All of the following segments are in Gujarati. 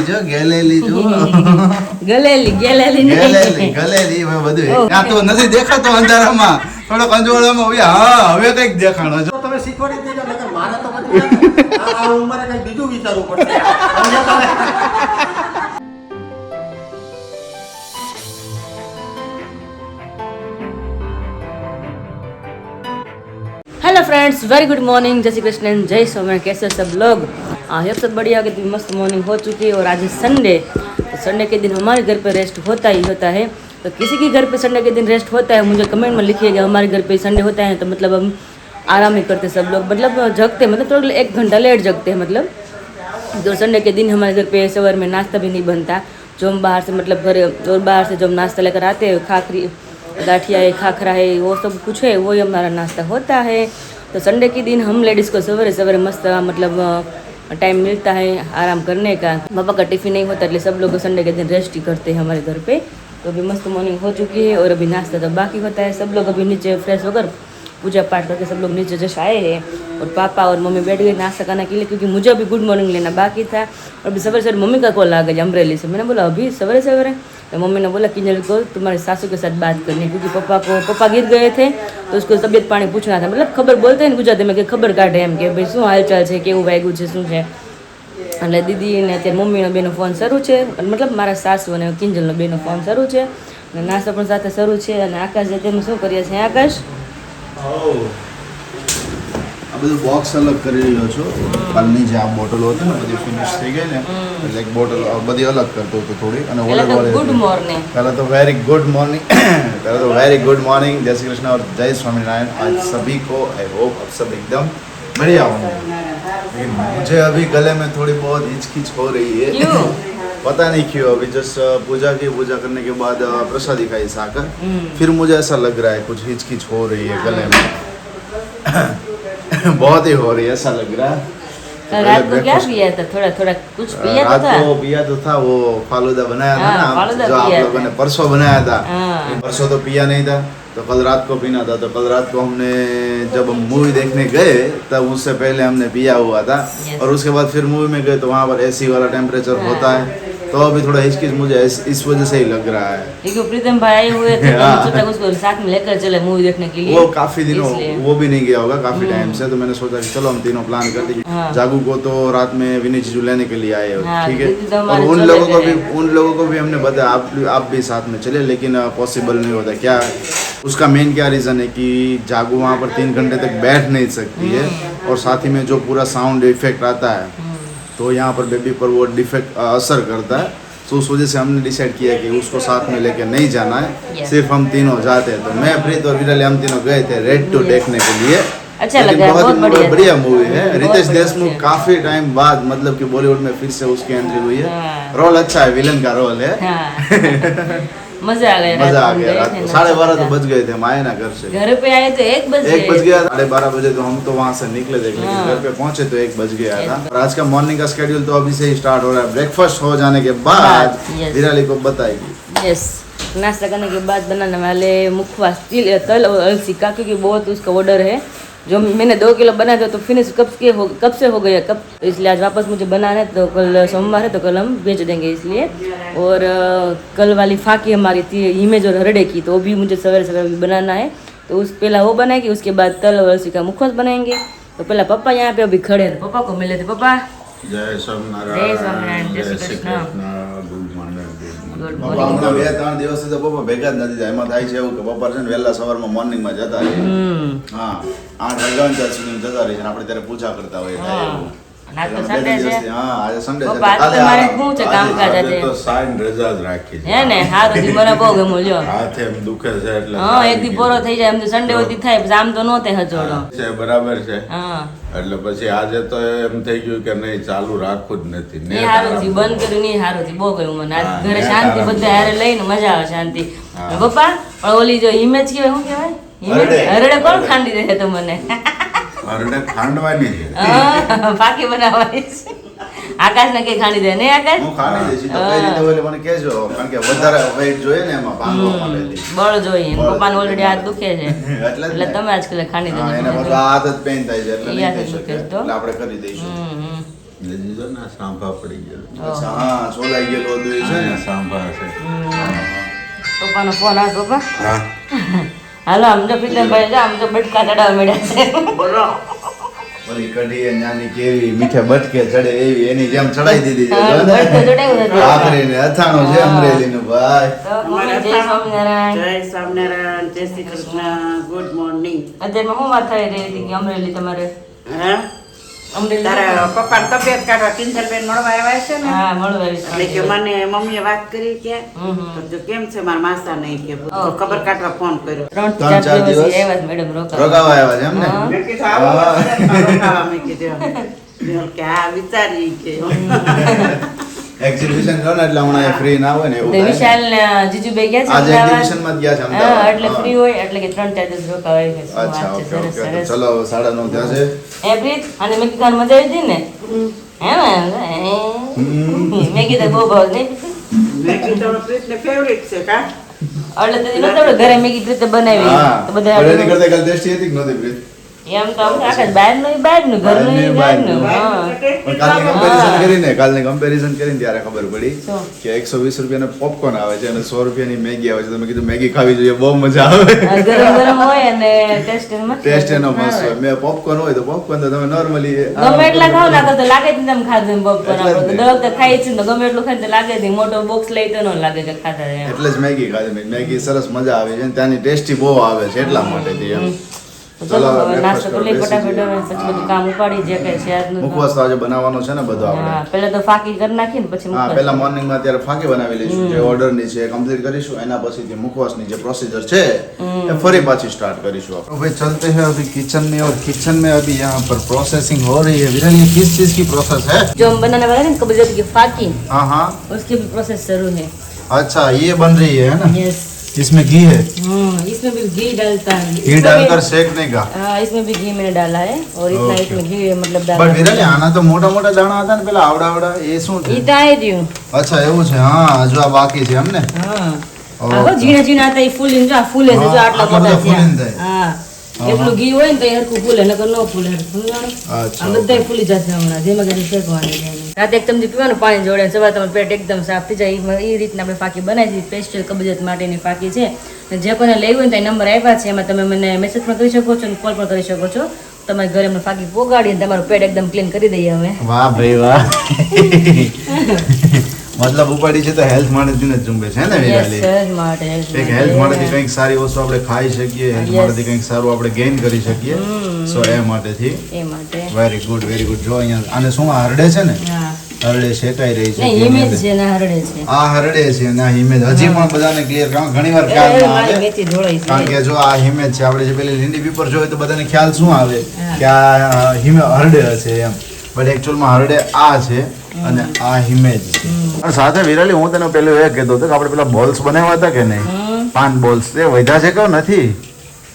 જો ગેલેલી જો ગલેલી ગલેલી બધું આ તો નથી દેખાતો અંધારામાં થોડોક અંજવાળામાં હા હવે કઈક દેખાણો જો તમે શીખવાડી દેજો નકર મારે તો બધું આ ઉંમરે કઈ બીજું વિચારવું પડશે hello friends, very good morning, जय श्री कृष्ण, जय सोमनाथ। कैसे हो सब लोग? ये सब बढ़िया कि मस्त मॉर्निंग हो चुकी है। और आज संडे, तो संडे के दिन हमारे घर पे रेस्ट होता ही होता है। तो किसी के घर पे संडे के दिन रेस्ट होता है मुझे कमेंट में लिखिएगा। हमारे घर पे संडे होता है तो मतलब हम आराम ही करते सब लोग, मतलब जगते मतलब थोड़ा 1 घंटा लेट जगते हैं। मतलब तो संडे के दिन हमारे घर पे सवार में नाश्ता भी नहीं बनता। जो हम बाहर से मतलब घर और बाहर से जो हम नाश्ता लेकर आते हैं, खाखरी गाठिया है, खाखरा है, वो सब कुछ है, वही हमारा नाश्ता होता है। तो संडे के दिन हम लेडीज़ को सवेरे सवेरे मस्त मतलब टाइम मिलता है आराम करने का। पापा का टिफ़िन नहीं होता इसलिए सब लोग संडे के दिन रेस्ट ही करते हैं हमारे घर पे। तो अभी मस्त मॉर्निंग हो चुकी है और अभी नाश्ता तो बाकी होता है। सब लोग अभी नीचे फ्रेश होकर पूजा पाठ करके सब लोग नीचे जस्ट आए हैं और पापा और मम्मी बैठ गए नाश्ता करने के लिए, क्योंकि मुझे अभी गुड मॉर्निंग लेना बाकी था। और अभी सवेरे सवेरे मम्मी का कॉल आ गया अमरेली से। मैंने बोला अभी सवेरे सवेरे? तो मम्मी ने बोला किंजल को तुम्हारे सासू के साथ बात करनी है, क्योंकि पप्पा गिर गए थे तो उसको तबियत पानी पूछना था। मतलब खबर बोलते हैं गुजराती में कि खबर काढे एम के भाई शू हालचाल है, केवुं वाग्યું છે, શું છે। એટલે દીદીને અત્યારે મમ્મીનો બેનો ફોન શરૂ છે, મતલબ મારા સાસુ અને કિંજલનો બેનો ફોન શરૂ છે અને નાસ્તો પણ સાથે શરૂ છે। અને આકાશ જે તેનું શું કરીએ છે આકાશ? આ બધું બોક્સ અલગ કરી રહ્યો છો। કાલની જે આ બોટલો હતી ને બધી ફિનિશ થઈ ગઈ ને એટલે એક બોટલ બધી અલગ કરતો હતો થોડી। અને ગુડ મોર્નિંગ, पहले तो वेरी गुड मॉर्निंग पहले तो वेरी गुड मॉर्निंग, जय श्री कृष्ण और जय स्वामीनारायण। आज सभी को आई होप आप सब एकदम बढ़िया होंगे। लेकिन मुझे अभी गले में थोड़ी बहुत हिचकिच हो रही है। क्यों? पता नहीं क्यों। अभी जस्ट पूजा करने के बाद प्रसादी खाई साकर, फिर मुझे ऐसा लग रहा है कुछ हिचकिच हो रही है गले में बहुत ही हो रही है, ऐसा लग रहा है। कल रात को क्या पिया था? थोड़ा थोड़ा कुछ पिया तो था। रात को पिया तो था, वो फालूदा बनाया था ना जो आप लोगों ने परसों बनाया था। परसों तो पिया नहीं था तो कल रात को पीना था। तो कल रात को हमने जब हम मूवी देखने गए तब उससे पहले हमने पिया हुआ था। और उसके बाद फिर मूवी में गए तो वहाँ पर एसी वाला टेम्परेचर होता है, तो अभी थोड़ा हिचकिच मुझे इस वजह से ही लग रहा है। क्योंकि प्रीतम भाई आए हुए थे तो सोचा उसको साथ में लेकर चले मूवी देखने के लिए। वो काफी दिनों वो भी नहीं गया होगा काफी टाइम से, तो मैंने सोचा कि चलो हम तीनों प्लान कर देंगे। जागू को तो रात में विनी चीजू लेने के लिए आए हो, ठीक है। और उन लोगों को भी हमने बताया आप भी साथ में चले, लेकिन पॉसिबल नहीं होता। क्या उसका मेन क्या रीज़न है कि जागू वहाँ पर 3 घंटे तक बैठ नहीं सकती है, और साथ ही में जो पूरा साउंड इफेक्ट आता है तो यहाँ पर बेबी पर वो डिफेक्ट असर करता है। तो उस वजह से हमने डिसाइड किया कि उसको साथ में लेकर नहीं जाना है, सिर्फ हम तीनों जाते हैं। तो मैं प्रीत और विराली हम तीनों गए थे रेड टू देखने के लिए। अच्छा लगा, बहुत बढ़िया मूवी है। रितेश देशमुख काफी टाइम बाद मतलब कि बॉलीवुड में फिर से उसकी एंट्री हुई है। रोल अच्छा है, विलन का रोल है। मजा आ गया रात को 12:30 तो बज गए थे। हम आए ना घर से, घर पे आए तो 1 बज गया। 12:30 बजे तो हम तो वहाँ से निकले थे, लेकिन घर पे पहुंचे तो 1 बज गया था। और आज का मॉर्निंग का स्केड्यूल तो अभी से ही स्टार्ट हो रहा है। ब्रेकफास्ट हो जाने के बाद विराली को बताएगी। यस, नाश्ता करने के बाद बनाने वाले मुखवास तल और अलसी का, क्योंकि बहुत उसका ऑर्डर है। जो मैंने 2 किलो बनाया था तो फिनिश कब से हो गया कब, इसलिए आज वापस मुझे बनाना है। तो कल सोमवार है तो कल हम बेच देंगे इसलिए। और कल वाली फाकी हमारी थी इमेज और हरड़े की, तो वो भी मुझे सवेरे सवेरे बनाना है। तो उस पहला वो बनाएगी, उसके बाद तल और अलसी का मुखवास बनाएंगे। तो पहला पापा यहाँ पे अभी खड़े हैं, पापा को मिले थे। पापा जय स्वामीनारायण, जय श्री कृष्ण। હમણાં 2-3 દિવસથી તો પપ્પા ભેગા જ નથી થયા। એમાં થાય છે એવું કે પપ્પા છે ને વહેલા સવારમાં મોર્નિંગમાં જતા રહે। હા 8 વાગ્યા ત્યાં સુધી જતા રહે છે, આપણે ત્યારે પૂજા કરતા હોઈએ। હા આજે સન્ડે છે, તમારે શું છે કામકાજ આજે? તો સાઈન રજા જ રાખી છે હે ને? હારું દી મને બહુ ગમ્યું લ્યો। હાથ એમ દુખે છે એટલે હા એક દી પૂરો થઈ જાય, એમ તો સન્ડે હોતી થાય પછી આમ તો નો થાય હજોડો છે, બરાબર છે। હા એટલે પછી આજે તો એમ થઈ ગયું કે નહીં ચાલુ રાખવું જ નથી ને હારું થી બંધ કર્યું નહીં, હારું થી બહુ ગયું મને। આજ ઘરે શાંતિ બધા હારે લઈને મજા આવે શાંતિ। પપ્પા પણ ઓલી જો ઇમેજ કેવાય શું કહેવાય ઇમેજ હરડે કોણ ખાંડી દે છે તો મને હરડે ખાંડવાની છે, પાકી બનાવવાની છે। આકાશ ને કે ખાંડી દે ને આકાશ? હું ખાંડી દઈશ તો કઈ રીતે ઓલે મને કહેજો, કારણ કે વધારે વેઇટ જોઈએ ને એમાં ભાંગવા માટે બળ જોઈએ। પપ્પાને ઓલરેડી હાથ દુખે છે એટલે તમે આજકાલ ખાંડી એને દેજો। બધું હાથ જ પેઇન થાય છે એટલે નહીં થઈ શકે, એટલે આપણે કરી દઈશું। લેજી જો ને સાંભા પડી ગયો અચ્છા હા છોલાઈ ગયેલું હતું એ છે ને સાંભા છે પપ્પાનો ફોન આવે પપ્પા હા હાલો આમ તો પ્રીતમભાઈ આમ તો બટકા ચડાવવા મળ્યા છે બોલો ઓલી કઢી અને નાની કેવી મીઠે બટકે ચડે એવી એની જેમ ચડાઈ દીધી છે હા, જો ને? બટકે ચડાવ્યું હતું. આખરીને અથાણું છે અમરેલીનું ભાઈ તો મમ્મી જય સ્વામિનારાયણ જય સ્વામિનારાયણ જય શ્રી કૃષ્ણ ગુડ મોર્નિંગ અત્યારમાં શું વાત થઈ રહી હતી કે અમરેલી તમારે હે અમરેલી તારા પપ્પા તબિયત કાઢવા કિંજલબેન મળવા આવ્યા છે ને હા મળવા આવી એટલે કે મને મમ્મીએ વાત કરી કે તો જો કેમ છે મારા માસા નહીં કે તો ખબર કાઢવા ફોન કર્યો 3-4 દિવસ આવ્યા છે મેડમ રોકાવા. રોકાવા આવ્યા છે એમ ને મેં કીધું આવો રોકાવા મેં કીધું મેં કે આ વિચારી કે એક્ઝિબિશન કરો ને એટલે હમણાં ફ્રી ના હોય ને એવું તો થાય ને. વિશાલ ને જીજુભાઈ ગયા છે આજે અમદાવાદ? એક્ઝિબિશન માં જ ગયા છે હા અમદાવાદ. એટલે ફ્રી હોય એટલે કે 3-4 દિવસ રોકાવા આવી છે. શું અચ્છા વાત છે, ઓકે સરસ, ઓકે તો સરસ. ચલો હવે 9:30 થયા છે એ પ્રીત અને મેં કીધું મજા આવી હતી ને હે મેં કીધું બહુ ભાવ નહીં મેં કીધું પ્રીતને ફેવરિટ છે કા એટલે તો નતો આપણે ઘરે મેગી પ્રીતે બનાવી હા તો બધા પણ એની કરતા કાલ ટેસ્ટી હતી કે નહોતી પ્રીત? એમ તો આપણે આખા બહારનું ઘરનું બહારનું હા પણ કાલની કમ્પેરિઝન કરીને ત્યારે ખબર પડી શું? કે 120 રૂપિયાના પોપકોર્ન આવે છે અને 100 રૂપિયાની મેગી આવે છે તો મેં કીધું મેગી ખાવી જોઈએ બહુ મજા આવે આ ગરમ ગરમ હોય અને ટેસ્ટ મસ્ત ટેસ્ટ એનો મસ્ત હોય મેં પોપકોર્ન હોય તો પોપકોર્ન તો તમે નોર્મલી ગમે એટલા ખાવ ના તો લાગે જ નહીં તમે ખાધું એમ popcorn આપણે તો દર વખતે ખાઈએ છીએ ને તો ગમે એટલું ખાઈએ તો લાગે જ નહીં મોટો બોક્સ લઈ તો ન લાગે કે ખાધા છે એમ. એટલે જ મેગી ખાધી મેં. મેગી સરસ મજા આવે છે અને ત્યાંની ટેસ્ટી બહુ આવે છે એટલા માટેથી એમ તો ચલો ચલો, હવે નાસ્તો કરી લઈ breakfast ફટાફટ કરી હવે પછી બધું કામ ઉપાડી જે કઈ છે આજનું તો. મુખવાસ તો આજે બનાવવાનો છે ને બધો આપણે હા પહેલા તો ફાકી કરી નાખી ને પછી હા મુખવાસ. પહેલા મોર્નિંગમાં અત્યારે ફાકી બનાવી લઈશું જે ઓર્ડરની છે કમ્પ્લીટ કરીશું એના પછીથી મુખવાસની જે પ્રોસીજર છે એ ફરી પાછી સ્ટાર્ટ કરીશું આપણે तो भाई चलते हैं अभी किचन में और किचन में अभी यहाँ पर प्रोसेसिंग हो रही है विरल ये किस चीज की प्रोसेस है जो हम बनाने वाले हैं ना कब्जियत की फाकी हाँ हाँ उसकी भी प्रोसेस शुरू है अच्छा ये बन रही है ना यस इसमें घी है इसमें भी घी डालता है घी इसमें डालकर भी- सेकने का हाँ इसमें भी घी मैंने डाला है और इतना Okay. इसमें घी मतलब डाला બટ વિરલ આના તો મોટા મોટા દાણા હતા ને પેલા આવડા આવડા એ શું છે ये तो आए दियो અચ્છા એવું છે હા હજુ આ બાકી છે એમ ને हाँ Okay. આવો ઝીણા ઝીણા હતા એ ફૂલીને જો આ ફૂલે છે જો હા, આટલા આટલા મોટા બધા ફૂલીને થયા થાય. હા એટલું ઘી હોય ને તો એ હરખું ફૂલે નકર ન ફૂલે ફૂલવાનું અચ્છા, આ બધાય ફૂલી જશે હમણાં જેમાં કરી શેકવાની છે. રાતે એક ચમચી પીવાનું પાણી જોડે સવાર તમારું પેટ એકદમ સાફ થઈ જાય એ રીતના આપણે ફાકી બનાવી દીધી સ્પેશિયલ કબજિયાત માટેની ફાકી છે અને જે કોઈને લેવું હોય ને તો એ નંબર આપ્યા છે એમાં તમે મને મેસેજ પણ કરી શકો છો અને કોલ પણ કરી શકો છો તમારી ઘરે અમે ફાકી પોગાડી અને તમારું પેટ એકદમ ક્લીન કરી દઈએ અમે વાહ ભાઈ વાહ મતલબ ઉપાડી છે તો હેલ્થ માટેથી જ ઝુંબે છે ને વિરાલી Yes, માટે health એક માટે. હેલ્થ માટેથી કંઈક સારી વસ્તુ આપણે ખાઈ શકીએ હેલ્થ Yes. માટેથી કંઈક સારું આપણે ગેઇન કરી શકીએ સો એ માટેથી એ માટે વેરી ગુડ જો અહીંયા આને શું આ હરડે છે ને હા હરડે શેકાઈ રહી છે નહીં તેની ઇમેજ અંદર. છે ને હરડે છે આ હરડે છે અને આ હિમેજ હજી પણ બધાને ક્લિયર ઘણી વાર એ ખ્યાલ ના મારી આવે મેથી ધોળાઈ છે કારણ કે જો આ હિમેજ છે આપણે જે પેલી લીંડી પીપર જોઈએ તો બધાને ખ્યાલ શું આવે હા. કે આ હરડે હશે એમ બટ એકચ્યુઅલમાં હરડે આ છે અને આ હિમેજ છે અને સાથે વિરાલી હું તને પેલું એ કહેતો હતો કે આપણે પેલા બોલ્સ બનાવ્યા હતા કે નહીં પાન બોલ્સ તે વધ્યા છે કે નથી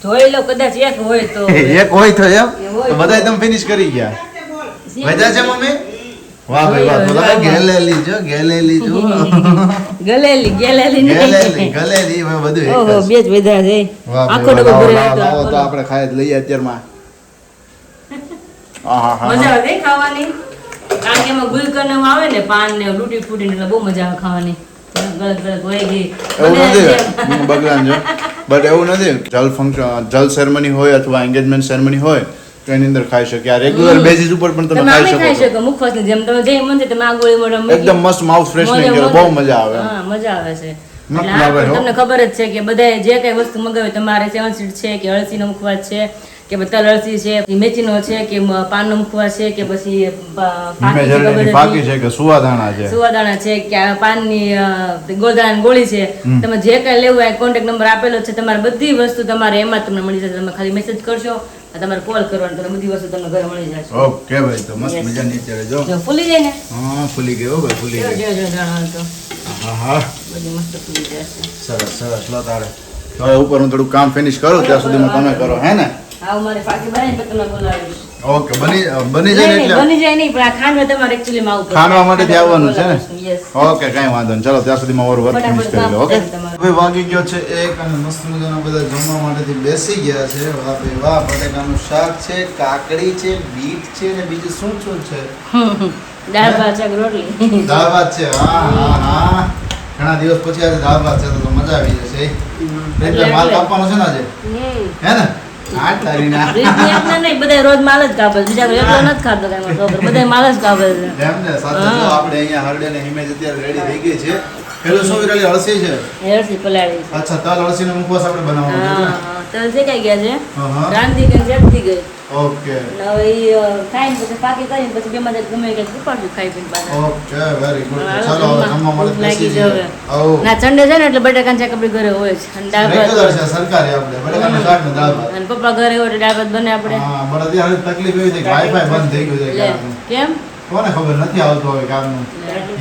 જોઈ લો કદાચ એક હોય તો એક હોય તો એમ એ હોય તો બધાય તમે ફિનિશ કરી ગયા વધ્યા છે મમ્મી વાહ ભાઈ વાહ તો લગા ગેલેલી જો ગેલેલી જો ગલેલી ગેલેલી ગેલેલી ગલેલી હવે બધું એક ઓહો જ. બે જ વધ્યા છે વાહ આખો ભાઈ ડબ્બો વાહ, ભરેલો લાવો, હતો. લાવો તો બોલો. આપણે ખાઈ જ લઈએ અત્યારમાં આહાહા. મજા આવે નહીં ખાવાની કારણ કે એમાં ગુલકંદ ને એવું આવે ને પાન ને લૂટી ફૂટી એટલે બહુ મજા આવે ખાવાની ગળક ગળક હોય ગઈ એવું મને નથી જેમ- બગડાન જો બટ એવું નથી જલ ફંક્શન જલ સેરેમની હોય અથવા એન્ગેજમેન્ટ સેરેમની હોય તો એની અંદર ખાઈ શકીએ આ રેગ્યુલર બેઝિસ ઉપર પણ તમે તમે આમે ખાઈ ખાઈ શકો છો શકો મુખવાસ ની જેમ તમે જે મન છે તમે આ ગોળી મોઢામાં એકદમ મસ્ત માઉથ ફ્રેશનિંગ કરે બહુ મજા આવે એમ. હા મજા આવે છે મસ્ત એટલે આ આવે, પણ હો. તમને ખબર જ છે કે બધાએ જે કઈ વસ્તુ મગાવી તમારે સેવન સીડ છે કે અળસીનો મુખવાસ છે કે પછી તલ અળસી છે કે મેથીનો છે કે પાનનો મુખવાસ છે કે પછી હિમે જરડીની ફાકી છે કે સુવાદાણા છે સુવાદાણા છે કે આ પાનની ગોળદાણાની ગોળી છે તમે જે કઈ લેવું હોય કોન્ટેક્ટ નંબર આપેલો છે તમારે બધી વસ્તુ તમારે એમાં જ તમને મળી જશે તમે ખાલી મેસેજ કરશો તમારે કોલ કરવાનો તમને બધી વસ્તુ તમને ઘરે મળી જશે ઓકે ભાઈ તો મસ્ત Yes. મજા નીચે જો જો ફૂલી જાય ને હા ફૂલી ગયો ભાઈ ફૂલી જો ગયો જો જો દાણા તો હા હા બધી મસ્ત ફૂલી જશે સરસ સરસ લો તારે હવે ઉપર હું થોડું કામ ફિનિશ કરું ત્યાં સુધીમાં તમે કરો હે ને હા હું મારી ફાકી બનાવીને પછી તમને બોલાવીશ ઓકે બની જાય ને નહીં, એટલે બની જાય નહીં પણ આ ખાંડવા તમારે એકચ્યુઅલી માં આવું ખાનવા માટેથી આવવાનું છે ને યસ ઓકે કઈ વાંધો નહીં ચલો ત્યાં સુધીમાં ઓર વર્ક ફિનિશ કરી લો ઓકે ફટાફટ કામ હવે વાગી ગયો છે એક અને મસ્ત મજાના બધા જમવા માટેથી બેસી ગયા છે વાહ ભાઈ વાહ બટેકાનું શાક છે કાકડી છે બીટ છે ને બીજું શું શું છે દાળ ભાત શાક રોટલી દાળ ભાત છે હા હા હા ઘણા દિવસ પછી આજે દાળ ભાત છે તો મજા આવી જશે એટલે માલ કાપવાનો છે ને આજે હે ને આ તારીના નહીં બધા રોજ માલ જ કાપે બીજા કોઈ એકલો નથી ખાતો કઈ મારો છોકરો બધા માલ જ કાપે છે એમ ને સાથે જો આપણે અહીંયા હરડે ને હિમેજ અત્યારે રેડી થઈ ગઈ છે પેલું શું વિરાલી અળસી છે હેરસી પલાળી છે. અચ્છા તલ અળસી નો મુખવાસ આપણે બનાવવાનો છે ને? હા તલ શેકાઈ ગયા છે હા. રાંધી ગઈ ચડતી ગઈ ઓકે અને હવે ઈ ખાઈને પછી પાકી કરીને પછી બેમાં જાય ગમે કંઈક ઉપાડશું ખાઈ પીને પાછા ઓકે વેરી ગુડ હવે ચાલો હવે જમવા માટે ભૂખ બેસી લાગી છે જઈએ હવે. આવો ના સન્ડે છે ને એટલે બટાકાનું શાક આપણી ઘરે હોય છે અને દાળ ભાત રેગ્યુલર છે સરકારી આપણે બટાકાનું શાક ને દાળ ભાત અને પપ્પા ઘરે હોય એટલે દાળ ભાત બને આપણે હા પણ અત્યારે તકલીફ એવી છે કે વાઈફાઈ બંધ થઈ ગયું છે લે ક્યારનું. કેમ કોને ખબર નથી આવતું હવે કામનું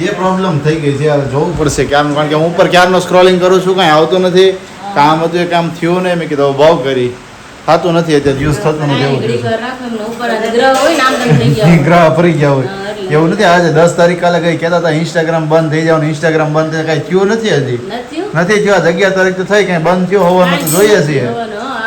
એ પ્રોબ્લેમ થઈ ગઈ છે હવે જોવું પડશે ક્યારનું કારણ કે હું ઉપર ક્યારનો સ્ક્રોલિંગ કરું છું કાંઈ આવતું નથી કામ હતું એ કામ થયું નહીં મેં કીધું ભાવ કરી થતું નથી અત્યારે યુઝ થતું નથી એવું ઘડીક થયું વાર રાખો એમને ઉપર આ ગ્રહ હોય ને આમ તેમ થઈ ગયા હોય. ગ્રહ ફરી ગયા હોય હા, એટલે. એવું નથી આજે 10 તારીખ કાલે કઈ કહેતા હતા ઇન્સ્ટાગ્રામ બંધ થઈ જાવ ને ઇન્સ્ટાગ્રામ બંધ થઈ કઈ થયું નથી હજી નથી નથી થયું 11 તારીખ તો થઈ કઈ બંધ થયો હોવાનું તો જોઈએ છીએ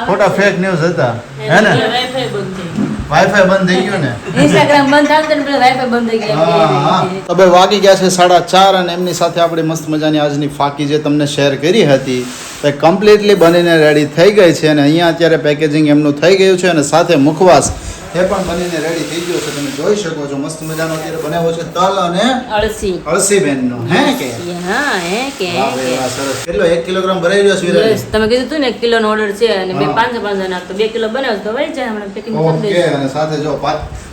ખોટા ફેક ન્યૂઝ હતા હે ને વાઈફાઈ બંધ થઈ વાઈફાઈ બંધ થઈ ગયું ને ઇન્સ્ટાગ્રામ બંધ થાય ને પેલા વાઈફાઈ બંધ થઈ ગયા હવે વાગી ગયા છે 4:30 અને એમની સાથે આપણે મસ્ત મજાની આજની ફાકી જે તમને શેર કરી હતી તે કમ્પ્લીટલી બનીને રેડી થઈ ગઈ છે અને અહીંયા અત્યારે પેકેજિંગ એમનું થઈ ગયું છે અને સાથે મુખવાસ એ પણ બનીને રેડી થઈ ગયો છે તમે જોઈ શકો છો મસ્ત મજાનો અત્યારે બનાવ્યો છે તલ અને અળસી અળસી બેનનો હે કે હા હે કે વાહ ભાઈ વાહ, સરસ કેટલો 1 કિલોગ્રામ ભરાઈ ગયો છે વિરાલી? Yes, તમે કીધું તું ને 1 કિલોનો ઓર્ડર છે અને બે હા. 500 નાખતો 2 કિલો બનાવ્યો તો વહી જાય હમણાં પેકિંગ કરી ઓકે દઈશું અને સાથે જો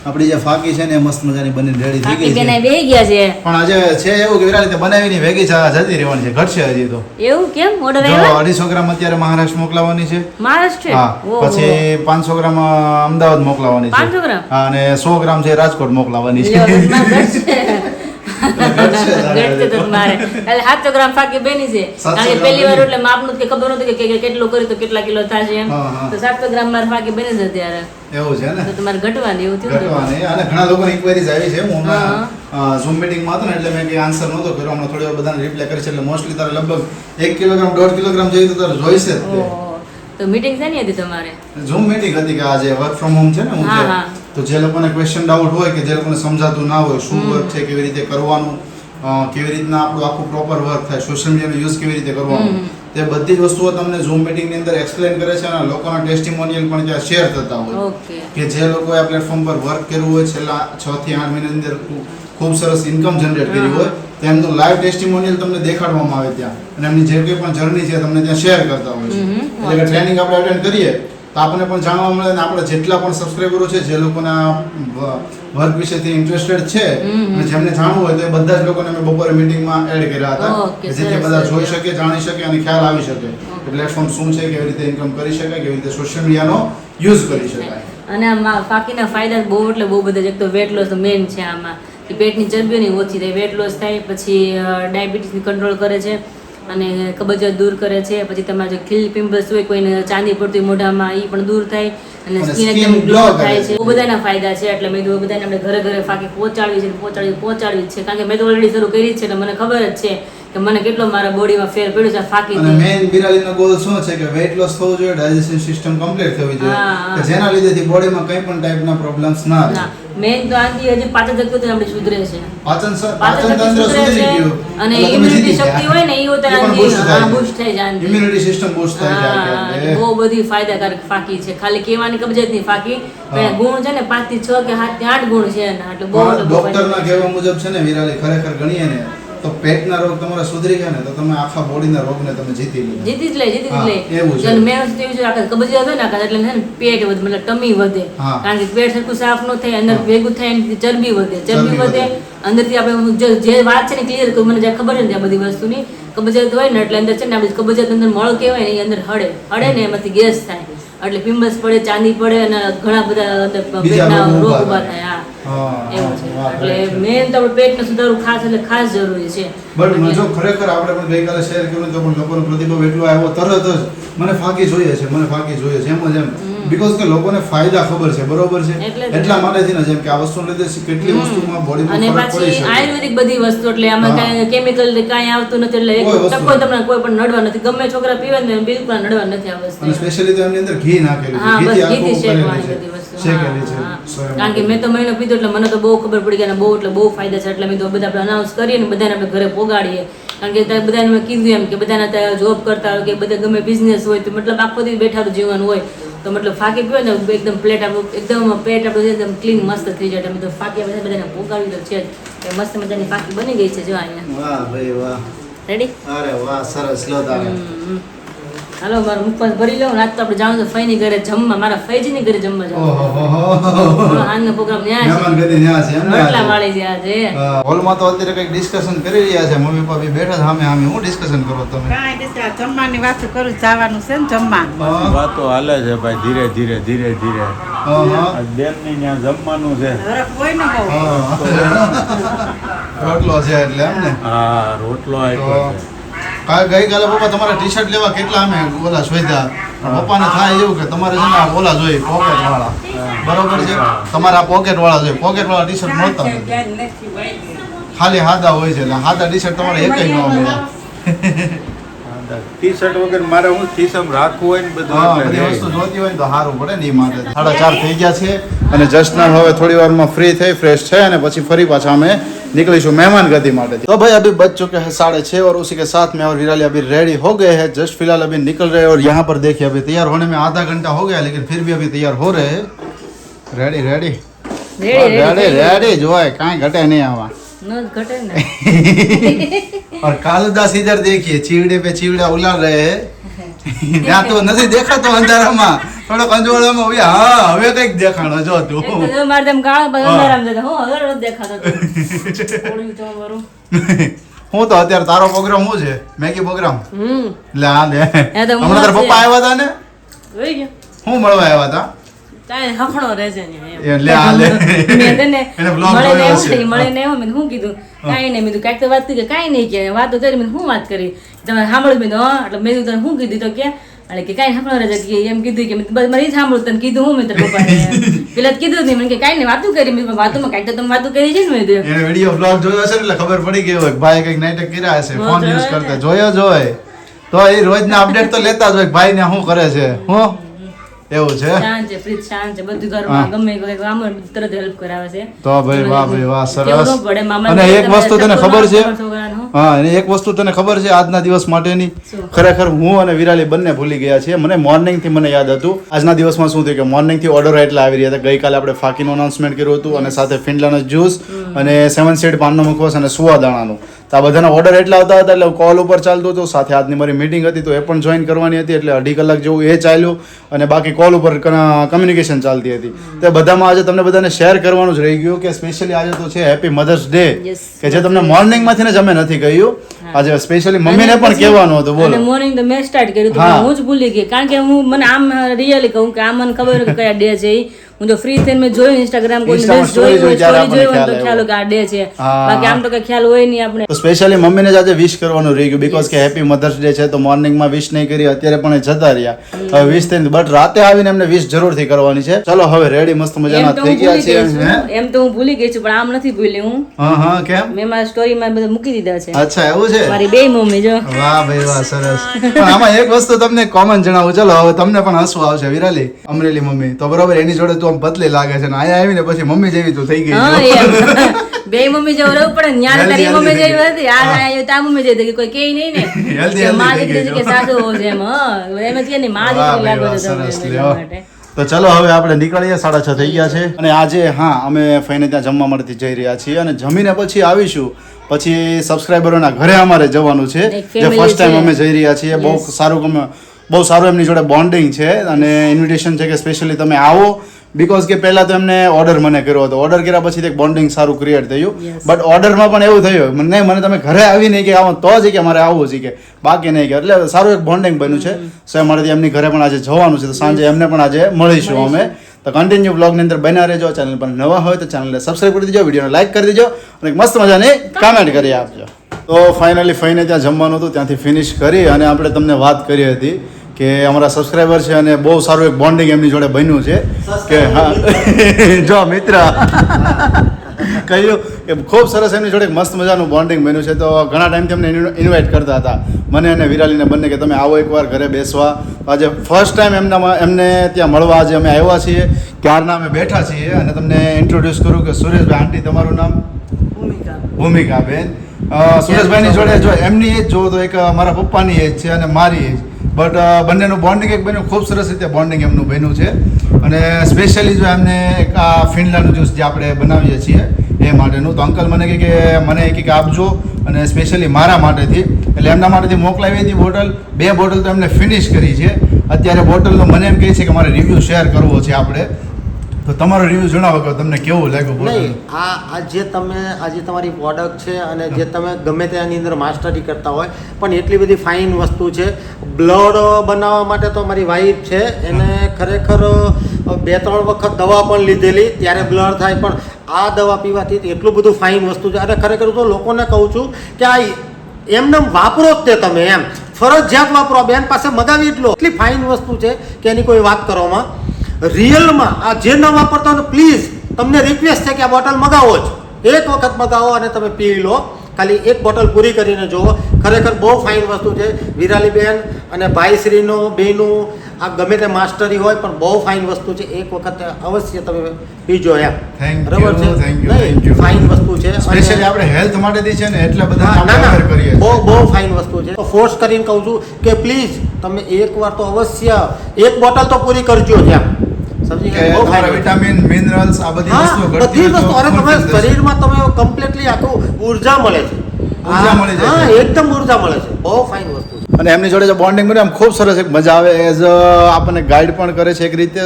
આપણી જે ફાકી છે ને એ મસ્ત મજાની બનીને રેડી થઈ બાકી ગઈ બેન છે બેહી ગયા છે પણ આજે છે એવું કે વિરાલી તે બનાવીની ભેગી છે આ જતી રહેવાની છે ઘટશે હજી તો એવું કેમ ઓર્ડર જો આવ્યો 250 ગ્રામ અત્યારે મહારાષ્ટ્ર મોકલાવાની છે મહારાષ્ટ્ર હા પછી 500 ગ્રામ અમદાવાદ મોકલાવાની છે 500 ગ્રામ? હા અને 100 ગ્રામ છે રાજકોટ મોકલાવાની છે લ્યો, બસ માં ઘટશે. ઘટશે તારે. ઘટશે તો મારે એટલે 700 ગ્રામ ફાકી બેની છે 700 કારણ કે ગ્રામ પહેલી વાર બની. એટલે માપનું જ કે ખબર નહોતું કે કેટલું કર્યું તો કેટલા કિલો થશે એમ હા, હા. તો 700 ગ્રામ મારે ફાકી બની છે અત્યારે એવું છે ને તો તમારે ઘટવાની એવું થયું ને? ઘટવાની અને ઘણા લોકો ઇન્ક્વાયરીઝ આવી છે હું હમણાં ઝૂમ મીટિંગમાં હતો ને એટલે મેં કઈ આન્સર નહોતો કર્યો હમણાં થોડી વાર બધાને રિપ્લાય કરી છે એટલે મોસ્ટલી તારે લગભગ 1 કિલોગ્રામ 1.5 કિલોગ્રામ જેવી તો તારે જોઈશે જ તે ઓહો. તો મીટિંગ શેની હતી તમારે ઝૂમ મીટિંગ હતી કે આજે વર્ક ફ્રોમ હોમ છે ને હું હા, જે હા. તો જે લોકોને ક્વેશ્ચન ડાઉટ હોય કે જે લોકોને સમજાતું ના હોય શું વર્ક છે કેવી રીતે કરવાનું કેવી રીતના આપણું આખું પ્રોપર વર્ક થાય સોશિયલ મીડિયાનો યુઝ કેવી રીતે કરવાનો તે બધી જ વસ્તુઓ તમને ઝૂમ મીટિંગની અંદર એક્સપ્લેન કરે છે અને લોકોના ટેસ્ટિમોનિયલ પણ ત્યાં શેર થતા હોય ઓકે કે જે લોકોએ આ પ્લેટફોર્મ પર વર્ક કર્યું હોય છેલ્લા 6 થી 8 મહિનાની અંદર ખૂબ સરસ ઇન્કમ જનરેટ કરી હોય તેમનું લાઈવ ટેસ્ટિમોનિયલ તમને દેખાડવામાં આવે ત્યાં અને એમની જે કંઈ પણ જર્ની છે તમને ત્યાં શેર કરતા હોય છે એટલે કે ટ્રેનિંગ આપણે અટેન્ડ કરીએ તો આપણને પણ જાણવા મળે અને આપણે જેટલા પણ સબસ્ક્રાઈબરો છે જે લોકોના વર્ક વિશેથી ઇન્ટરેસ્ટેડ છે અને જેમને જાણવું હોય તો એ બધા જ લોકોને અમે બપોરે મીટિંગમાં એડ કર્યા હતા ઓકે, કે જેથી સરસ, બધા સરસ. જોઈ શકે જાણી શકે અને ખ્યાલ આવી શકે કે પ્લેટફોર્મ શું છે કેવી રીતે ઇન્કમ કરી શકાય કેવી રીતે સોશિયલ મીડિયાનો યુઝ કરી શકાય અને આમાં ફાકીના ફાયદા બહુ એટલે બહુ બધા છે. એક તો વેટ લોસ તો મેઇન છે આમાં કે પેટની ચરબીઓની ઓછી થાય વેટ લોસ થાય પછી ડાયાબિટીસની કંટ્રોલ કરે છે અને કબજિયાત દૂર કરે છે પછી તમારે જે ખીલ પિમ્પલ્સ હોય કોઈને ચાંદી પડતી હોય મોઢામાં એ પણ દૂર થાય અને અને સ્કિન skin એકદમ ગ્લો glow થાય કરે છે છે. બહુ બધાના ફાયદા છે એટલે મેં કીધું બધાને આપણે ઘરે ઘરે ફાકી પહોંચાડવી જ છે કારણ કે મેં તો ઓલરેડી શરૂ કરી જ છે એટલે મને ખબર જ છે કે મને કેટલો મારા બોડીમાં ફેર પડ્યો છે ફાકી અને મેઇન બિરાલીનો ગોલ શું છે કે વેટ લોસ થવું જોઈએ ડાયજેશન સિસ્ટમ કમ્પ્લીટ થવી જોઈએ હા. કે જેના લીધેથી બોડીમાં કંઈ પણ ટાઈપના પ્રોબ્લેમ્સ ના ના રહે મેઇન તો આથી હજી પાચન શક્તિ આપણી સુધરે છે પાચન પાચન તંત્ર શક્તિ સુધરે સુધરી છે ગયું અને એટલે તમે immunity જીતી શક્તિ ગયા. હોય ને એ એ પણ ઉતારવાની boost થાય છે. બૂસ્ટ થઈ જાય ઇમ્યુનિટી સિસ્ટમ બૂસ્ટ થાય છે હા, આખી એટલે આપણે. બહુ બધી ફાયદાકારક ફાકી છે ખાલી કેવાની કબજિયાતની ફાકી પણ હા. ગુણ છે ને 5 થી 6 કે 7 થી 8 ગુણ છે એના એટલે બહુ એટલે બહુ ડોક્ટરના કહેવા મુજબ છે ને વિરાલી ખરેખર ગણીએ ને તો પેટના રોગ તમારા સુધરી ગયા ને તો તમે આખા બોડીના રોગને તમે જીતી લીધા જીતી જ લે હા, એવું છે. અને મેં વસ્તુ એવી છે આખા કબજિયાત હોય ને આખા એટલે છે ને પેટ વધે મતલબ ટમી વધે હા. કારણ કે પેટ સરખું સાફ ન થાય અંદર હા. ભેગું થાય એની ચરબી વધે ચરબી ચરબી વધે વધે. અંદરથી આપણે જે વાત છે ને ક્લિયર કરું મને જ્યાં ખબર છે ને ત્યાં બધી વસ્તુની કબજિયાત હોય ને એટલે અંદર છે ને આપણી કબજિયાત અંદર મળ કહેવાય ને એ અંદર હળે ને એમાંથી ગેસ થાય એટલે પિમ્પલ્સ પડે ચાંદી પડે અને ઘણા બધા અંદર બીજા પેટના રોગ રોગ ઊભા ઊભા થાય. થાય હા હા, એવું છે વાહ, એટલે correct છે. મેન તો આપણે પેટને સુધારવું ખાસ એટલે ખાસ જરૂરી છે બટ જો ખરેખર આપણે પણ ગઈકાલે શેર કર્યું તો પણ લોકોનો પ્રતિભાવ એટલો આવ્યો તરત જ મને ફાકી જોઈએ છે મને ફાકી જોઈએ છે એમ જ એમ બીકોઝ કે લોકોને ફાયદા ખબર છે બરોબર છે એટલે જ. એટલા માટે છે ને જેમ કે આ વસ્તુ લીધે કેટલી વસ્તુમાં બોડીમાં અને ફરક પડી પાછી શકે આયુર્વેદિક બધી વસ્તુ એટલે આમાં હા. કાંઈ કેમિકલ કાંઈ આવતું નથી એટલે એક કોઈ વસ્તુ ટકો તમને કોઈ પણ નડવા નથી ગમે છોકરા પીવે ને બિલકુલ નડવા નથી આ વસ્તુ અને સ્પેશિયલી તો એમની અંદર ઘી નાખેલું હા છે બસ ઘીથી ઘીથી આખું શેકવાની કરેલી છે બધી વસ્તુ શેકેલી હા, છે હા. So એમ કારણ કે મેં તો મહિનો પીધો કીધું એટલે મને તો બહુ ખબર પડી કે બહુ એટલે બહુ ફાયદા છે. એટલે મેં તો બધા આપણે અનાઉન્સ કરીએ ને બધાને આપણે ઘરે પોગાડીએ. કારણ કે ત્યાં બધાને મેં કીધું એમ કે બધાને ત્યાં જોબ કરતા હોય કે બધા ગમે બિઝનેસ હોય તો મતલબ આખો દિવસ બેઠાનું જીવન હોય તો મતલબ ફાકી પીવે ને એકદમ પ્લેટ આપણું એકદમ પેટ આપણું એકદમ ક્લીન મસ્ત થઈ જાય. એટલે તો ફાકી આપણે બધાને પોગાડવી તો છે જ. મસ્ત મજાની ફાકી બની ગઈ છે જો અહીંયા. વાહ ભાઈ વાહ, રેડી? અરે વાહ સરસ. લો તારે હાલો મારો મુખવાસ ભરી લઉં. રાત તો આપણે જાણું તો ફઈની ઘરે જમવા, મારા ફઈજીની ઘરે જમવા જાવ. આજનો પ્રોગ્રામ ત્યાં રોટલા વાળી છે આજે. હોલમાં તો અત્યારે કઈક ડિસ્કશન કરી રહ્યા છે મમ્મી પપ્પા બી બેઠા સામે સામે. હું ડિસ્કશન કરો તમે? કાંઈ નથી, આ જમવાની વાત કરું, જવાનું છે ને જમવા. વાતો હાલે છે ભાઈ, ધીરે ધીરે ધીરે ધીરે. બેન ની ત્યાં જમવાનું છે. હરખ હોય ને બહુ. રોટલો છે એટલે એમ ને? હા, રોટલો આપ્યો છે. ગઈકાલે પપ્પા તમારા ટી શર્ટ લેવા કેટલા અમે ઓલા શોધ્યા. પપ્પાને થાય એવું કે તમારે છે ને આ ઓલા જોઈએ પોકેટ વાળા, બરોબર છે? તમારા પોકેટ વાળા જોઈએ. પોકેટ વાળા ટી શર્ટ મળતા નથી. ખાલી હાદા હોય છે એટલે હાદા ટી શર્ટ તમારે એકય ન મળે. ટી શર્ટ વગર મારે હું ખિસ્સામ રાખવું હોય ને બધું બધી વસ્તુ જોતી હોય ને તો સારું પડે ને એ માટે. 4:30 થઈ ગયા છે અને જસ્ટ નામ હવે થોડી વારમાં ફ્રી થઈ ફ્રેશ છે અને પછી ફરી પાછા અમે निकलीशु मेहमान गति माटे. तो भाई अभी बज चुके हैं 6:30 और उसी के साथ में और विराली अभी रेडी हो गए हैं. जस्ट फिलहाल अभी निकल रहे हैं और यहाँ पर देखिए अभी तैयार होने में आधा घंटा हो गया लेकिन फिर भी अभी तैयार हो रहे हैं. रेडी रेडी रेडी रेडी जो है कहीं घटे नहीं आवा घटे ना. और कालुदास इधर देखिए चीवड़े पे चीवड़ा उलाड़ रहे हैं. यहाँ तो नहीं देखा तो अंधाराમાં થોડો કંજોળામાં હોય. હા હવે કઈક દેખાણો જો તું મારે તેમ કાળા પર અંધારામાં જતો હું હવે રોજ દેખાતો તો ઓળી તો મારું. હું તો અત્યારે તારો પ્રોગ્રામ શું છે? Maggi programme. લે આ લે એ તો હમણાં તારા પપ્પા આવ્યા હતા ને? જોઈ ગયો હું મળવા આવ્યા હતા? કાઈ હખણો રહેજે ને એ લે આ લે મેં તને એને બ્લોગ મળે જોયો ને હશે. મળે ને હું શું કીધું કાઈ નહીં મેં કાંઈક તો વાત કરી કાઈ નહીં કે વાતો કરી મેં શું વાત કરી તમે સાંભળ્યું મેં હા એટલે મેં તને શું કીધું તો કે એટલે કે કાંઈ સાંભળો રહેજે કે એમ કીધું કે બસ મારે સાંભળું તને કીધું હું મેં તારા પપ્પાને પેલા કીધું નહીં મને કે કાંઈ નહીં વાતું કરી મેં વાતોમાં કાંઈક તો તમે વાતું કરી છે ને મેં કીધું એને વિડિયો બ્લોગ જોયો હશે ને એટલે ખબર પડી ગઈ હોય ભાઈ કઈક નાટક કર્યા હશે. ફોન યુઝ કરતા જોયો જ હોય તો એ રોજના અપડેટ તો લેતા જ હોય ભાઈ ને શું કરે છે. હું એવું છે? શાંત છે પ્રીત શાંત છે બધું ઘરમાં ગમે કોઈ કામ હોય તરત હેલ્પ કરાવે છે. તો ભાઈ વાહ સરસ. કેવું ન પડે મામા અને એક વસ્તુ તને ખબર છે? છોકરાનો હા અને એક વસ્તુ તને ખબર છે આજના દિવસ માટેની? ખરેખર હું અને વિરાલી બંને ભૂલી ગયા છીએ. મને મોર્નિંગ થી મને યાદ હતું આજના દિવસમાં શું થયું કે મોર્નિંગ થી ઓર્ડર એટલા આવી રહ્યા હતા. ગઈકાલે આપણે ફાકીનું અનાઉન્સમેન્ટ કર્યું હતું અને સાથે ફિંડલાનો જ્યુસ અને 7 સીડ પાનનો મુખવાસ અને સુવાદાણાનું. તો આ બધાના ઓર્ડર એટલા આવતા હતા એટલે કોલ ઉપર ચાલતું હતું. સાથે આજની મારી મીટિંગ હતી તો એ પણ જોઈન કરવાની હતી એટલે 2.5 કલાક જેવું એ ચાલ્યું અને બાકી કોલ ઉપર કમ્યુનિકેશન ચાલતી હતી. તો બધામાં આજે તમને બધાને શેર કરવાનું જ રહી ગયું કે સ્પેશિયલી આજે તો છે હેપી મધર્સ ડે કે જે તમને મોર્નિંગ માંથી ને જ અમે નથી કહ્યું. આજે સ્પેશિયલી મમ્મીને પણ કહેવાનું હતું. બોલો. મોર્નિંગ તો મેં સ્ટાર્ટ કર્યું હતું હું જ ભૂલી ગઈ કારણ કે હું મને આમ રિયલી કહું કે આ મને ખબર કે કયા ડે છે. હું તો ફ્રી થઈને મેં જોયું ઇન્સ્ટાગ્રામ કોઈ રીલ્સ જોઈ હોય સ્ટોરી જોઈ હોય તો ખ્યાલ કે આ ડે છે બાકી આમ તો કઈ ખ્યાલ હોય નહીં આપણે. તો સ્પેશિયલી મમ્મીને જ આજે વિશ કરવાનું રહી ગયું બીકોઝ કે હેપી મધર્સ ડે છે તો મોર્નિંગમાં વિશ નહીં કરી અત્યારે પણ એ જતા રહ્યા. હવે વિશ થઈને બટ રાતે આવીને એમને વિશ જરૂરથી કરવાની છે. ચલો હવે રેડી મસ્ત મજાના થઈ ગયા છે. એમ તો હું ભૂલી ગઈ છું પણ આમ નથી ભૂલી હું. હા કેમ? મેં મારા સ્ટોરીમાં બધા મૂકી દીધા છે. અચ્છા એવું છે? મારી બે મમ્મી જો. વાહ ભાઈ વાહ સરસ. પણ આમાં એક વસ્તુ તમને કોમન જણાવું. ચલો હવે તમને પણ હસવું આવશે. વિરાલી અમરેલી મમ્મી તો બરોબર એની જોડે તું આમ પતલી લાગે છે ને અહીંયા આવીને પછી મમ્મી જેવી તું થઈ ગઈ. બે મમ્મી જેવું રહેવું પડે ને ન્યા તારી મમ્મી જેવી હતી આ આયો તા મમ્મી જેવી હતી કોઈ કેઈ નહીં ને માં દીકરી છે કે સાસુ છે એમ એમ જ કે નહીં માં દીકરી લાગો છો તમે. તો ચલો હવે આપણે નીકળીએ 6:30 થઈ ગયા છે અને આજે હા અમે ફઈને ત્યાં જમવા માટે જઈ રહ્યા છીએ અને જમીને પછી આવીશું. પછી સબસ્ક્રાઇબરોના ઘરે અમારે જવાનું છે જે ફર્સ્ટ ટાઈમ અમે જઈ રહ્યા છીએ. બહુ સારું એમની જોડે બોન્ડિંગ છે અને ઇન્વિટેશન છે કે સ્પેશિયલી તમે આવો બીકોઝ કે પહેલા તો એમને ઓર્ડર મને કર્યો હતો. ઓર્ડર કર્યા પછી એક બોન્ડિંગ સારું ક્રિએટ થયું બટ ઓર્ડરમાં પણ એવું થયું મને તમે ઘરે આવી નહીં કે આવો તો જ કે મારે આવવું છે કે બાકી નહીં કે એટલે સારું એક બોન્ડિંગ બન્યું છે. સો અમારે એમની ઘરે પણ આજે જવાનું છે તો સાંજે એમને પણ આજે મળીશું અમે. તો કન્ટિન્યુ બ્લોગની અંદર બન્યા રહેજો. ચેનલ પર નવા હોય તો ચેનલને સબસ્ક્રાઈબ કરી દેજો, વિડીયોને લાઈક કરી દેજો અને એક મસ્ત મજાની કમેન્ટ કરી આપજો. તો ફાઇનલી ફઈને ત્યાં જમવાનું હતું ત્યાંથી ફિનિશ કરી અને આપણે તમને વાત કરી હતી કે અમારા સબસ્ક્રાઇબર છે અને બહુ સારું એક બોન્ડિંગ એમની જોડે બન્યું છે કે હા જો મિત્ર કહ્યું કે ખૂબ સરસ એમની જોડે એક મસ્ત મજાનું બોન્ડિંગ બન્યું છે. તો ઘણા ટાઈમથી અમને ઇન્વાઇટ કરતા હતા મને અને વિરાલીને બંને કે તમે આવો એકવાર ઘરે બેસવા. આજે ફર્સ્ટ ટાઈમ એમને ત્યાં મળવા આજે અમે આવ્યા છીએ. ક્યારના અમે બેઠા છીએ અને તમને ઇન્ટ્રોડ્યુસ કરું કે સુરેશભાઈ આંટી તમારું નામ? ભૂમિકાબેન. સુરેશભાઈની જોડે જો એમની એજ જોવો તો એક મારા પપ્પાની એજ છે અને મારી એજ, બટ બંનેનું બોન્ડિંગ એક બન્યું, ખૂબ સરસ રીતે બોન્ડિંગ એમનું બન્યું છે. અને સ્પેશિયલી જો એમને એક આ ફિનલાનું જ્યુસ જે આપણે બનાવીએ છીએ એ માટેનું, તો અંકલ મને કહે કે મને એક આપજો અને સ્પેશિયલી મારા માટેથી, એટલે એમના માટેથી મોકલાવી હતી બોટલ. 2 બોટલ તો એમને ફિનિશ કરી છે. અત્યારે બોટલનો મને એમ કહે છે કે મારે રિવ્યૂ શેર કરવો છે આપણે, તો તમારો રિવ્યૂ જણાવો કે તમને કેવું લાગ્યું બોટલ? નહીં, આ જે તમે આજે તમારી પ્રોડક્ટ છે અને જે તમે ગમે તેની અંદર માસ્ટરી કરતા હોય, પણ એટલી બધી ફાઇન વસ્તુ છે. બ્લડ બનાવવા માટે તો મારી વાઈફ છે, એને ખરેખર 2-3 વખત દવા પણ લીધેલી ત્યારે બ્લડ થાય, પણ આ દવા પીવાથી એટલું બધું ફાઇન વસ્તુ છે. અને ખરેખર તો લોકોને કહું છું કે આ એમને વાપરો જ તે તમે એમ ફરજિયાત વાપરો. બેન પાસે મગાવી એટલી ફાઇન વસ્તુ છે કે એની કોઈ વાત કરવામાં રિયલમાં આ જે ન વાપરતા હોય પ્લીઝ તમને રિક્વેસ્ટ છે કે આ બોટલ મગાવો જ, એક વખત મગાવો અને તમે પી લો. ખાલી એક બોટલ પૂરી કરીને જુઓ, ખરેખર બહુ ફાઇન વસ્તુ છે. વિરાલીબેન અને ભાઈશ્રીનો બેનું આ ગમે તે માસ્ટરી હોય પણ બહુ ફાઇન વસ્તુ છે. એક વખત અવશ્ય તમે પીજો એમ. બરાબર છે, ફાઇન વસ્તુ છે. સ્પેશિયલી આપણે હેલ્થ માટેથી છે ને એટલે બધા ના ના આપણે કરીએ. બહુ ફાઇન વસ્તુ છે. તો ફોર્સ કરીને કહું છું કે પ્લીઝ તમે એકવાર તો અવશ્ય એક બોટલ તો પૂરી કરજો જ એમ. સમજી કે ગયા? બહુ તમારા ફાઇન વિટામિન મિનરલ્સ આ બધી વસ્તુઓ હા, ઘટતી બધી હોય તો વસ્તુ. અરે full તમે fill થશે. શરીરમાં તમે કમ્પ્લીટલી આખું ઉર્જા મળે છે. ઉર્જા મળી જાય હા, છે. એકદમ ઉર્જા મળે છે. બહુ ફાઇન વસ્તુ છે. અને એમની જોડે જે બોન્ડિંગ બને આમ ખૂબ સરસ એક મજા આવે. એઝ આપણને ગાઈડ પણ કરે છે એક રીતે,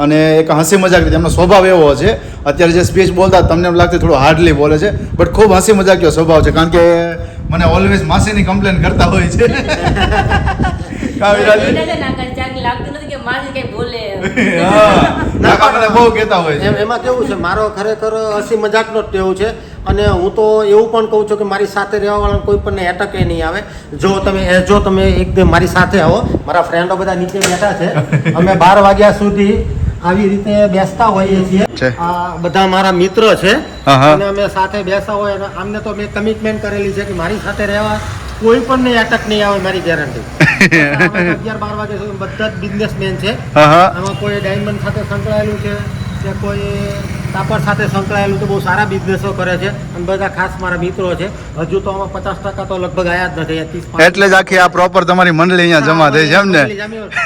અને એક હસી મજાક રીતે. એમનો સ્વભાવ એવો છે, અત્યારે જે સ્પીચ બોલતા તમને એમ લાગતું થોડું હાર્ડલી બોલે છે, બટ ખૂબ હસી મજાકીયો સ્વભાવ છે. કારણ કે મને ઓલવેઝ માસીની કમ્પ્લેન કરતા હોય છે. કા વિરાલી? લાગતું નથી કે માજી કઈ બોલે. હા, કાકા મને બહુ કહેતા હોય છે. એમાં કેવું છે, મારો ખરેખર હસી મજાકનો જ ટેવ છે. અને હું તો એવું પણ કહું છું કે મારી સાથે રહેવાવાળા કોઈ પણ એટકે નહીં આવે. જો તમે એકદમ મારી સાથે આવો, મારા ફ્રેન્ડો બધા નીચે બેઠા છે, અમે 12 વાગ્યા સુધી આવી રીતે બેસતા હોઈએ છીએ. આ બધા મારા મિત્ર છે અને અમે સાથે બેસતા હોય. અને આમને તો મેં કમિટમેન્ટ કરેલી છે કે મારી સાથે રહેવા કોઈ પણ ને અટક નહીં આવે, મારી ગેરંટી. 11-12 વાગ્યા સુધી બધા જ બિઝનેસમેન છે. આમાં કોઈ ડાયમંડ સાથે સંકળાયેલું છે કે કોઈ કાપડ સાથે સંકળાયેલું છે, બહુ સારા બિઝનેસો કરે છે અને બધા ખાસ મારા મિત્રો છે. હજુ તો આમાં 50% તો લગભગ આયા જ નથી. 30-35 એટલે જ આખી આ પ્રોપર તમારી મંડળી અહીંયા જમા થઈ છે એમ ને?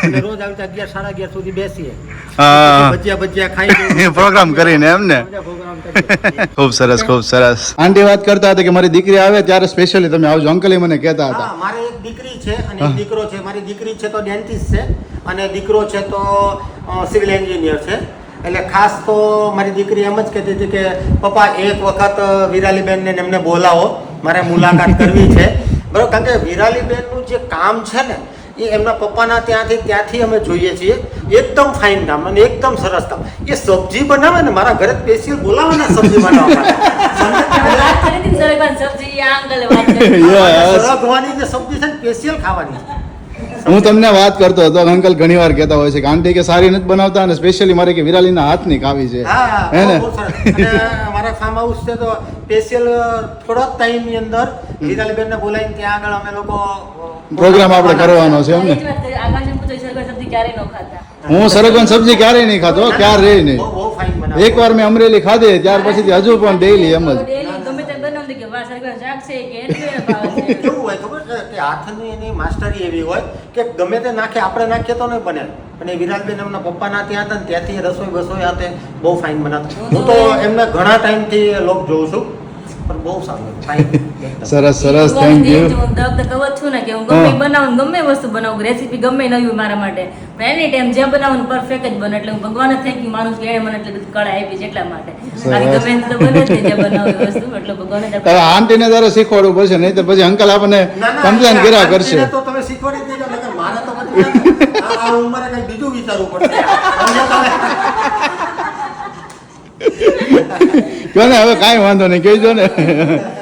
અને રોજ આવી 11-11:30 સુધી બેસીએ, હા, ભજીયા ખાઈ પ્રોગ્રામ કરીને એમ ને? પ્રોગ્રામ કરીએ. ખૂબ સરસ, ખૂબ સરસ. આંટી વાત કરતા હતા કે મારી દીકરી આવે ત્યારે સ્પેશિયલી તમે આવજો. અંકલ મને કહેતા હતા. હા, મારે એક દીકરી છે અને એક દીકરો છે. મારી દીકરી છે તો ડેન્ટિસ્ટ છે અને દીકરો છે તો સિવિલ એન્જિનિયર છે. એટલે ખાસ તો મારી દીકરી એમ જ કહેતી હતી કે પપ્પા એક વખત વિરાલીબેનને એમને બોલાવો, મારે મુલાકાત કરવી છે. બરાબર, કારણ કે વિરાલીબેનનું જે કામ છે ને એ એમના પપ્પાના ત્યાંથી અમે જોઈએ છીએ. એકદમ ફાઇન કામ અને એકદમ સરસ કામ. એ સબ્જી બનાવે ને, મારા ઘરે સ્પેશિયલ બોલાવે ને સબ્જી બનાવવા માટે. સબ્જી આ અંકલે વાત કરી. સરગવાની જે સબ્જી છે ને સ્પેશિયલ ખાવાની. હું તમને વાત કરતો હતો, અંકલ ઘણી વાર કહેતા હોય છે કે આંટી કે સારી નથી બનાવતા અને સ્પેશિયલી મારે કે વિરાલીના હાથની ખાવી છે. હા, હે ને? બહુ સરસ. અને અમારા ફાર્મ હાઉસ છે તો સ્પેશિયલ થોડોક ટાઈમની અંદર વિરાલીબેનને બોલાવીને ત્યાં આગળ અમે લોકો પ્રોગ્રામ આપણે કરવાનો છે એમ ને? આકાશને પૂછો સરગવા સબ્જી ક્યારે ન ખાતા. હું સરગવાની સબ્જી ક્યારેય નહીં ખાતો, ક્યારેય નહીં. બહુ ફાઇન બનાવે. એકવાર મેં અમરેલી ખાધી, ત્યાર પછી હજુ પણ ડેઈલી એમ જ. Daily ગમે તે બનાવતી કે વાહ સરગવાનું શાક છે કે એને ભાવે છે. કેવું હોય ખબર છે કે હાથની એની માસ્ટરી એવી હોય કે ગમે તે નાખે, આપણે નાખીએ તો નહીં બને. અને વિરાટબેન એમના પપ્પાના ત્યાં હતા ને ત્યાંથી રસોઈ હાથે બહુ ફાઇન બનાવતા. હું તો એમને ઘણા ટાઈમથી લોક જોઉં છું, પણ બહુ સારું ફાઇન. સરસ સરસ, થેન્ક યુ. હું દર્દ કહું જ છું ને કે હું ગમે બનાવું, ગમે વસ્તુ બનાવું, રેસીપી ગમે નવી મારા માટે, પણ એની ટાઈમ જે બનાવું પરફેક્ટ જ બને. એટલે હું ભગવાન જ થેન્ક યુ માનું છું કે એને મને એટલી બધી કળા આપી છે એટલા માટે. બાકી ગમે એમ તો બને જ નહીં જે બનાવું એ વસ્તુ, એટલે ભગવાન જ હવે આંટીને તારે શીખવાડવું પડશે, નહીં તો પછી અંકલ આપણને કમ્પ્લેન કર્યા કરશે. તો તમે શીખવાડી દેજો, નકર મારે તો બધું આ ઉંમરે કંઈક બીજું વિચારવું પડશે. કહો ને, હવે કાંઈ વાંધો નહીં, કહેજો ને.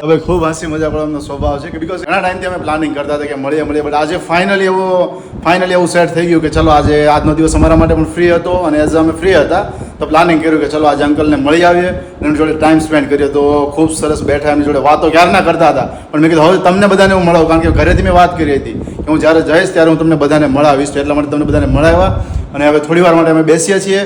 હવે ખૂબ હસી મજાક વાળો સ્વભાવ છે કે બીકોઝ ઘણા ટાઈમથી અમે પ્લાનિંગ કરતા હતા કે મળીએ બટ આજે ફાઇનલી એવું સેટ થઈ ગયું કે ચલો આજે આજનો દિવસ અમારા માટે પણ ફ્રી હતો અને એઝ અમે ફ્રી હતા તો પ્લાનિંગ કર્યું કે ચલો આજે અંકલને મળી આવીએ એમની જોડે ટાઈમ સ્પેન્ડ કર્યો. તો ખૂબ સરસ બેઠા એમની જોડે વાતો ક્યારના કરતા હતા. પણ મેં કીધું હવે તમને બધાને હું મળાવું, કારણ કે ઘરેથી મેં વાત કરી હતી કે હું જ્યારે જઈશ ત્યારે હું તમને બધાને મળાવીશ. તો એટલા માટે તમને બધાને મળાવ્યા અને હવે થોડી વાર માટે અમે બેસીએ છીએ